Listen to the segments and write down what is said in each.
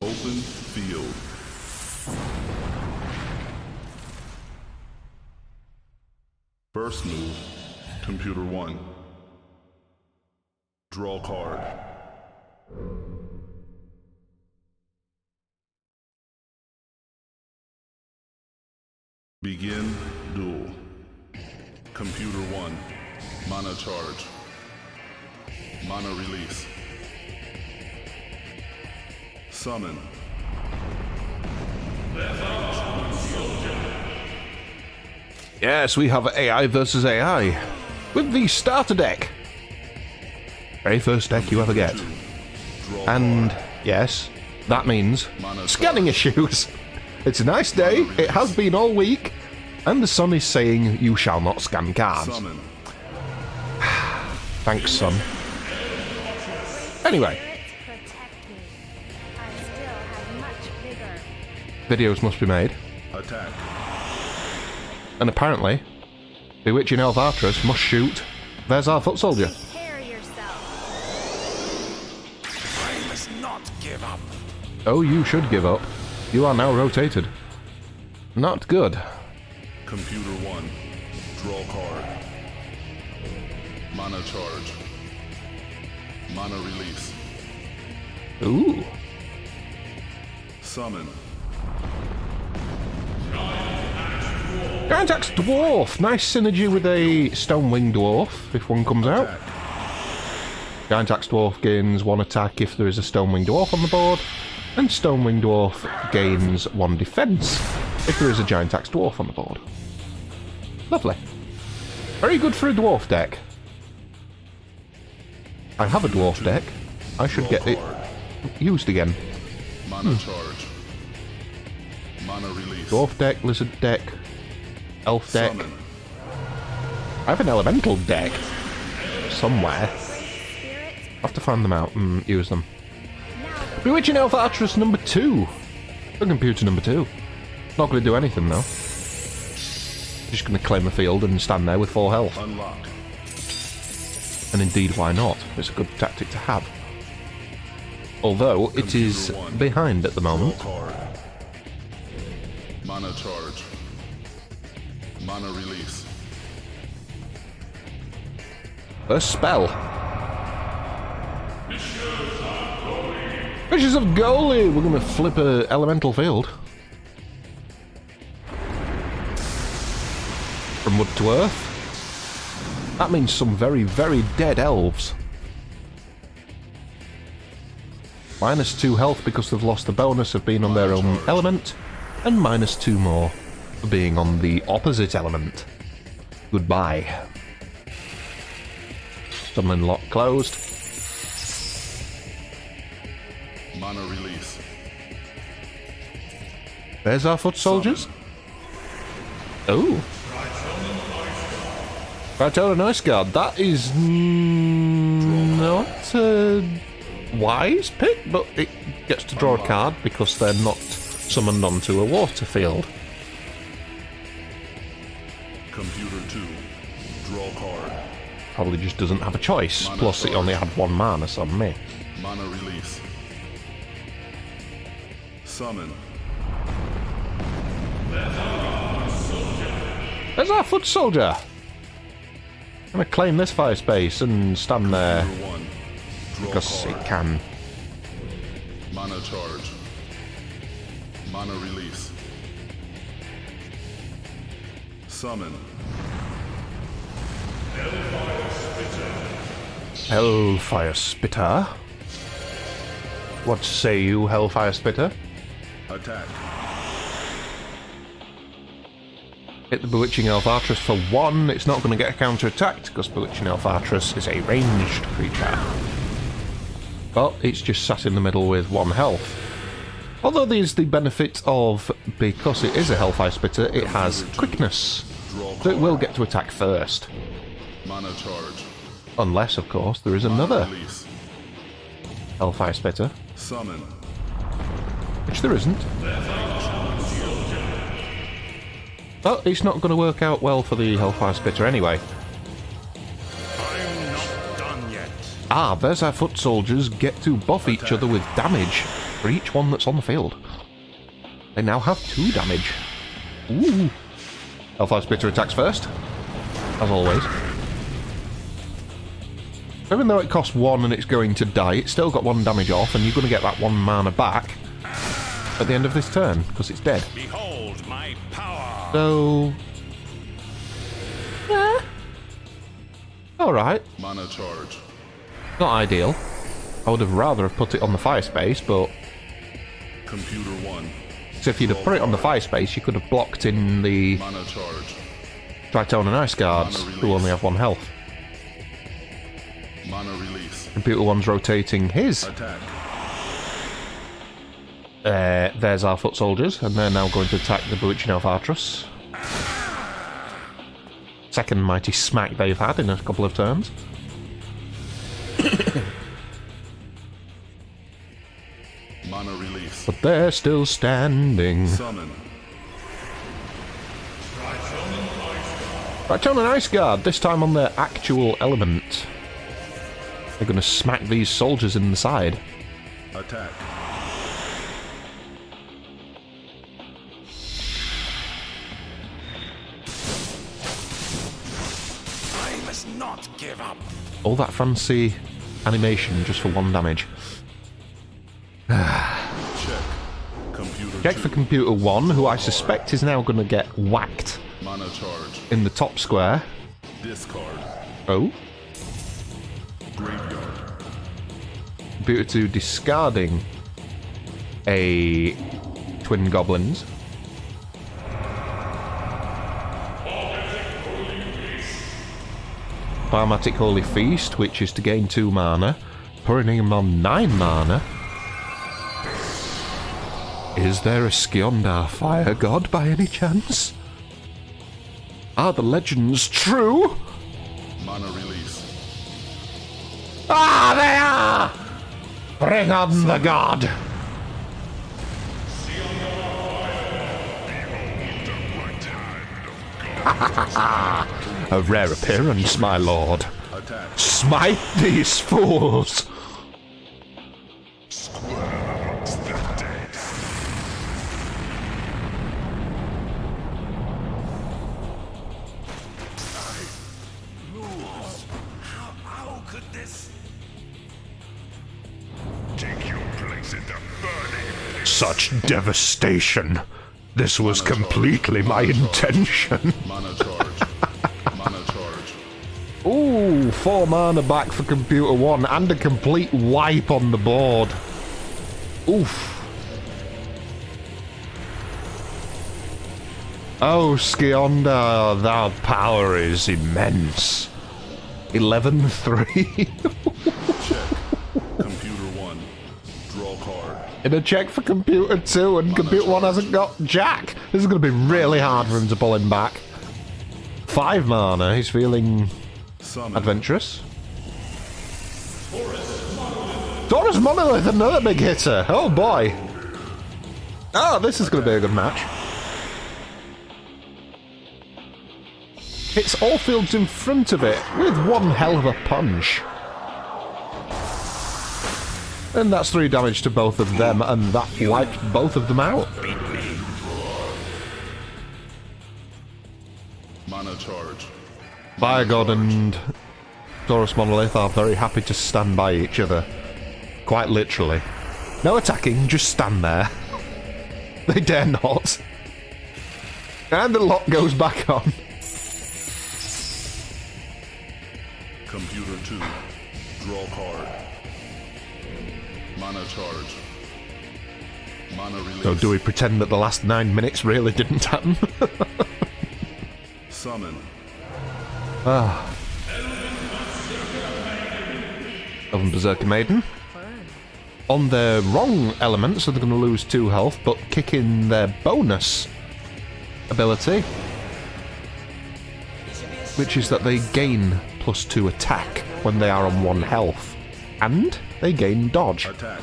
Open field. First move, computer 1. Draw card. Begin duel. Computer 1. Mana charge. Mana release. Summon. Yes, we have AI versus AI with the starter deck. Very first deck you ever get. And yes, that means scanning issues. It's a nice day, it has been all week, and the sun is saying you shall not scan cards. Thanks, sun. Anyway. Videos must be made. Attack. And apparently, Bewitching Elvatris must shoot. There's our foot soldier. I must not give up. Oh, you should give up. You are now rotated. Not good. Computer 1. Draw card. Mana charge. Mana release. Ooh. Summon. Giant Axe Dwarf! Nice synergy with a Stonewing Dwarf, if one comes out. Giant Axe Dwarf gains 1 attack if there is a Stonewing Dwarf on the board, and Stonewing Dwarf gains 1 defense if there is a Giant Axe Dwarf on the board. Lovely. Very good for a Dwarf deck. I have a Dwarf deck. I should get it used again. Mana charge. Mana release. Dwarf deck, Lizard deck, Elf deck. Summon. I have an Elemental deck somewhere. I'll have to find them out and use them. Bewitching Elvatris number 2. For computer number 2. Not going to do anything though. Just going to claim the field and stand there with 4 health. Unlock. And indeed, why not? It's a good tactic to have. Although it is behind at the moment. Card. Mana charge. Mana release. A spell. Fishes of Goalie! We're going to flip a elemental field. From wood to earth. That means some very, very dead elves. -2 health because they've lost the bonus of being on their own element, and -2 more for being on the opposite element. Goodbye. Summoning lock closed. Mana release. There's our foot soldiers. Oh. Rytona Ice Guard. That is not a wise pick, but it gets to draw a card because they're not summoned onto a water field. Computer 2. Draw card. Probably just doesn't have a choice. Mana Plus, it only had 1 mana, so meh. Mana release. Summon. There's our foot soldier. I'm gonna claim this fire space and stand there Computer 1. Draw because card. it can. Mana charge. Mana release. Summon. Hellfire Spitter. What say you, Hellfire Spitter? Attack. Hit the Bewitching Elvatris for 1. It's not going to get counter-attacked because Bewitching Elvatris is a ranged creature. But it's just sat in the middle with 1 health. Although there's the benefit of, because it is a Hellfire Spitter, it has quickness. So it will get to attack first. Mana charge. Unless, of course, there is another Release. Hellfire Spitter, Summon. which there isn't. But it's not going to work out well for the Hellfire Spitter anyway. I'm not done yet. Ah, there's our foot soldiers get to buff each other with damage. for each one that's on the field. They now have 2 damage. Ooh. Hellfire Spitter attacks first, as always. Even though it costs 1 and it's going to die, it's still got 1 damage off, and you're going to get that 1 mana back at the end of this turn, because it's dead. Behold my power. So... yeah. Alright. Mana charge. Not ideal. I would have rather have put it on the fire space, but... Computer 1. so if you'd have put it on the fire space, you could have blocked in the Mana charge. Tritone and Ice Guards, who only have 1 health. Mana release. Computer 1's rotating his. Attack. There's our foot soldiers, and they're now going to attack the Bewitching Elf Artress. Second mighty smack they've had in a couple of turns. Mana release. But they're still standing. Summon. Tritone and Ice Guard, this time on their actual element. They're going to smack these soldiers in the side. Attack. I must not give up. All that fancy animation just for 1 damage. Check. Computer Check 2. for Computer 1, who I suspect is now going to get whacked Mana charge. in the top square. Discard. Oh. Graveyard. Computer 2 discarding a Twin Goblins. Biomatic Holy Feast, which is to gain 2 mana. Putting him on 9 mana. Is there a Skjondar fire god by any chance? Are the legends true? Mana release. Ah, they are! Bring on the god! A rare appearance, my lord. Attack. Smite these fools! How could this? Take your place in the burning. Such devastation. This was completely my intention. Mana charge. Mana charge. Ooh, 4 mana back for Computer 1 and a complete wipe on the board. Oof. Oh, Skjondar, thy power is immense. 11-3. Computer 1. Draw card. In a check for Computer 2, and Computer 1 hasn't got Jack. This is going to be really hard for him to pull him back. 5 mana, he's feeling Summon. adventurous. Taurus Monolith, another big hitter. Oh boy. Oh, this is going to be a good match. Hits all fields in front of it with 1 hell of a punch. And that's 3 damage to both of them, and that wiped both of them out. Mana charge. Fire God and Taurus Monolith are very happy to stand by each other. Quite literally. No attacking, just stand there. They dare not. And the lock goes back on. Computer 2. Draw card. Mana charge. Mana release. So do we pretend that the last 9 minutes really didn't happen? Summon. Elven Berserker Maiden. On their wrong element, so they're going to lose 2 health, but kick in their bonus ability, which is that they gain +2 attack when they are on 1 health, and they gain dodge. Attack.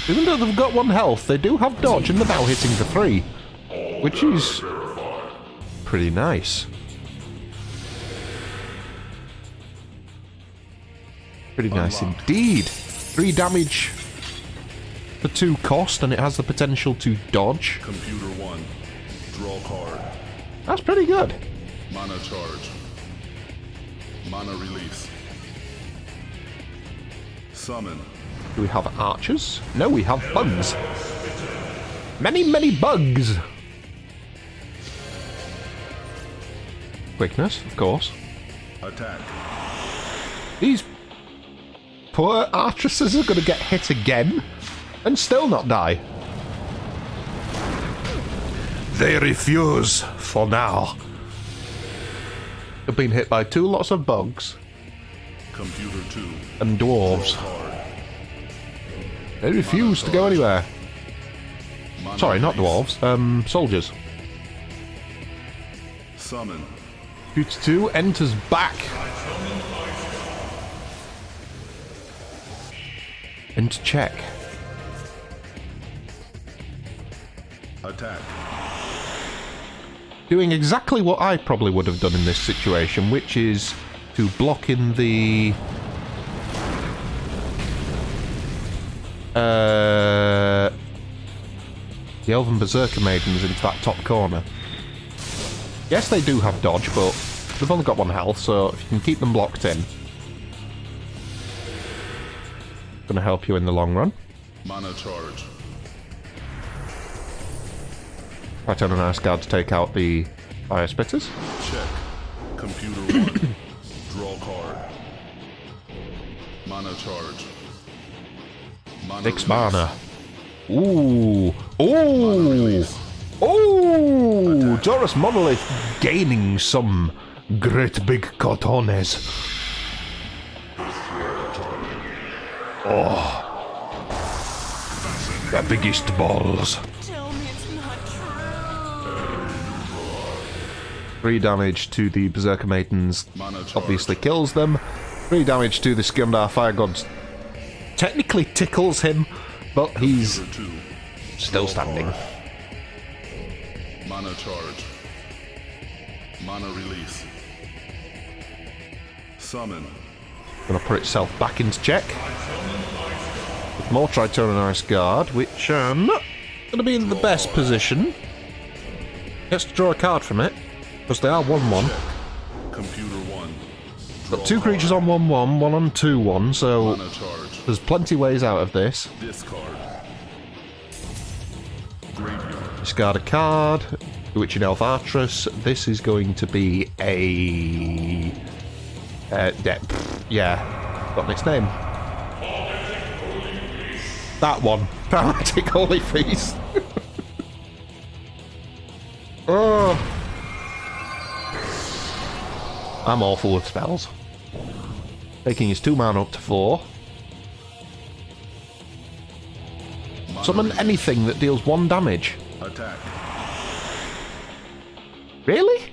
Even though they've got 1 health, they do have dodge, and they're now hitting for 3, which is pretty nice. Pretty nice indeed. 3 damage for 2 cost, and it has the potential to dodge. Computer 1. Draw card. That's pretty good. Mana charge. Mana release. Summon. Do we have archers? No, we have bugs. Many, many bugs. Quickness, of course. Attack. These poor archers are going to get hit again and still not die. They refuse for now. They've been hit by 2 lots of bugs Computer 2. and dwarves. Draw card. They refuse to go anywhere. Mana Sorry, not release. dwarves. Soldiers. Summon. Computer 2 enters back. Into check. Attack. Doing exactly what I probably would have done in this situation, which is to block in the Elven Berserker Maidens into that top corner. Yes, they do have dodge, but they've only got 1 health, so if you can keep them blocked in, gonna help you in the long run. Mana charge. I turn an ice guard to take out the fire spitters. Check. Computer 1. Draw card. Mana charge. Mana 6 release. mana. Ooh. Ooh. release. Ooh. Taurus Monolith gaining some great big cotones. Oh. The biggest balls. Tell me it's not true. 3 damage to the Berserker Maidens. Mana charge. Obviously kills them. 3 damage to the Skandar Fire God. Technically tickles him, but he's Computer 2. still Draw standing. card. Mana charge. Mana release. Summon. Gonna put itself back into check. With more Triton and Ice Guard, which are not gonna be in the best position. Gets to draw a card from it, because they are 1-1. Computer 1. Got 2 creatures on 1-1, 1 on 2-1, so Mana charge. there's plenty ways out of this. Discard. Graveyard. Discard a card. Bewitching Elf Artress. This is going to be a... yeah, got its name. That one. Paralytic Holy Feast. Oh. I'm awful with spells. Taking his 2 mana up to 4. Summon anything that deals 1 damage. Attack. Really?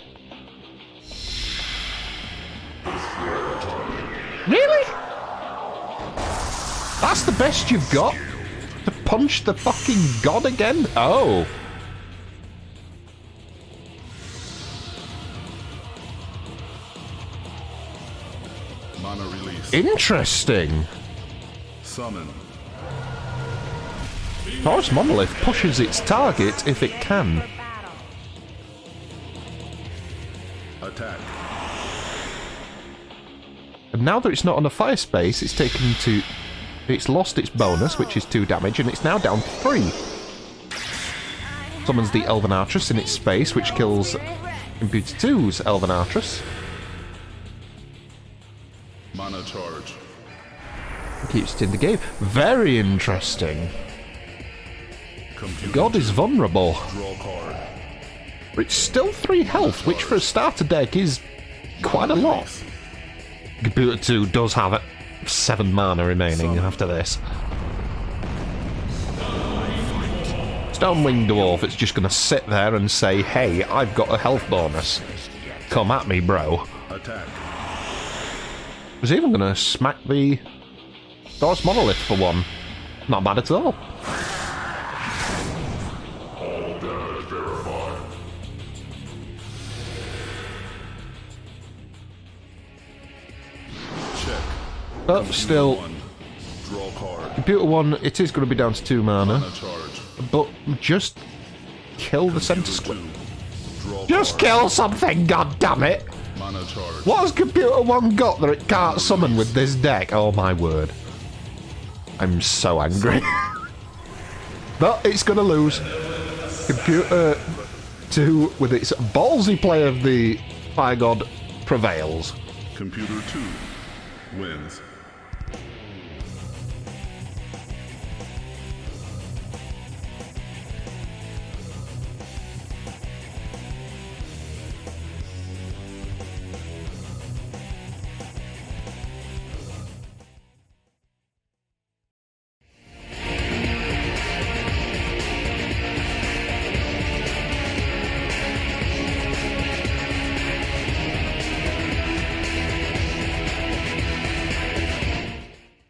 Really? That's the best you've got? To punch the fucking god again? Oh. Mana release. Interesting. Summon. Taurus Monolith pushes its target if it can. Attack. And now that it's not on a fire space, it's taken to... It's lost its bonus, which is 2 damage, and it's now down to 3. Summons the Elven Artress in its space, which kills Computer 2's Elven Artress. Mana charge. Keeps it in the game. Very interesting. Computer God is vulnerable. Draw card. But it's still 3 health, which for a starter deck is quite a lot. Computer 2 does have 7 mana remaining after this. Stonewing Dwarf, it's just going to sit there and say, hey, I've got a health bonus. Come at me, bro. Attack. Was even going to smack the Taurus Monolith for 1. Not bad at all. Check. But still, 1. Draw card. Computer 1, it is going to be down to 2 mana. Mana charge. But just kill the centre squid. 2. Draw Just card. kill something, god damn it! Mana charge. What has Computer 1 got that it can't summon with this deck? Oh my word. I'm so angry. But it's going to lose. Computer 2, with its ballsy play of the Fire God, prevails. Computer 2 wins.